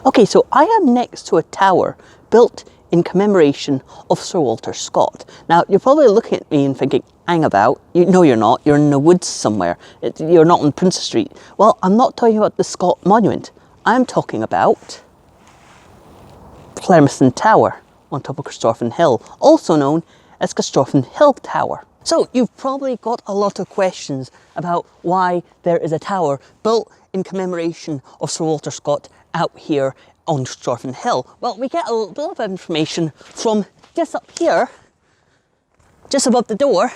Okay, so I am next to a tower built in commemoration of Sir Walter Scott. Now, you're probably looking at me and thinking, hang about, no you're not, you're in the woods somewhere, you're not on Princess Street. Well, I'm not talking about the Scott Monument, I'm talking about Clermiston Tower on top of Clermiston Hill, also known as Clermiston Hill Tower. So you've probably got a lot of questions about why there is a tower built in commemoration of Sir Walter Scott out here on Clermiston Hill. Well, we get a little bit of information from just up here, just above the door.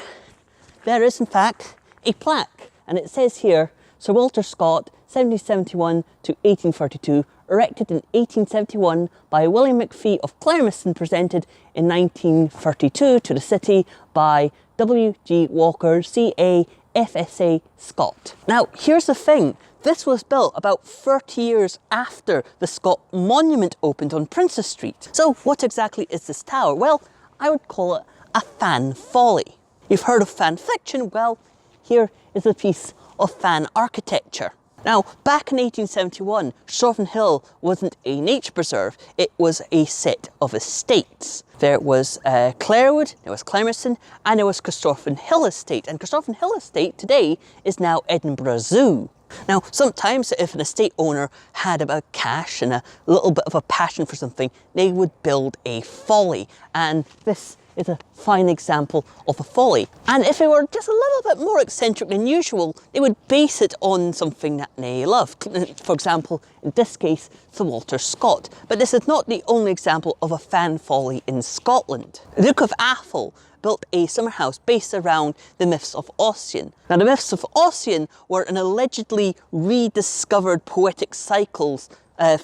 There is in fact a plaque, and it says here, Sir Walter Scott, 1771 to 1832, erected in 1871 by William McPhee of Clermiston, presented in 1932 to the city by W.G. Walker, C.A. FSA Scott. Now, here's the thing. This was built about 30 years after the Scott Monument opened on Princess Street. So what exactly is this tower? Well, I would call it a fan folly. You've heard of fan fiction? Well, here is a piece of fan architecture. Now, back in 1871, Clermiston Hill wasn't a nature preserve, it was a set of estates. There was Clarewood, there was Clermiston, and there was Clermiston Hill Estate. And Clermiston Hill Estate today is now Edinburgh Zoo. Now, sometimes if an estate owner had a bit of cash and a little bit of a passion for something, they would build a folly. And this is a fine example of a folly. And if it were just a little bit more eccentric than usual, they would base it on something that they love. For example, in this case, Sir Walter Scott. But this is not the only example of a fan folly in Scotland. The Duke of Atholl built a summer house based around the myths of Ossian. Now, the myths of Ossian were an allegedly rediscovered poetic cycles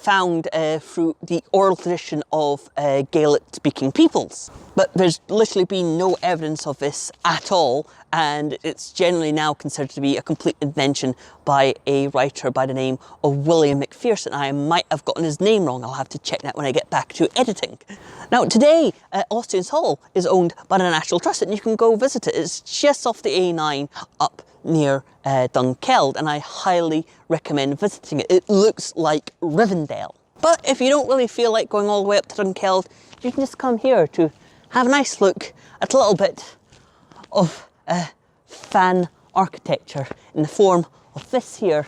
found through the oral tradition of Gaelic-speaking peoples. But there's literally been no evidence of this at all, and it's generally now considered to be a complete invention by a writer by the name of William McPherson. I might have gotten his name wrong, I'll have to check that when I get back to editing. Now today, Ossian's Hall is owned by the National Trust, and you can go visit it. It's just off the A9 up near Dunkeld, and I highly recommend visiting it. It looks like Rivendell. But if you don't really feel like going all the way up to Dunkeld, you can just come here to have a nice look at a little bit of fan architecture in the form of this here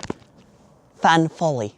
fan folly.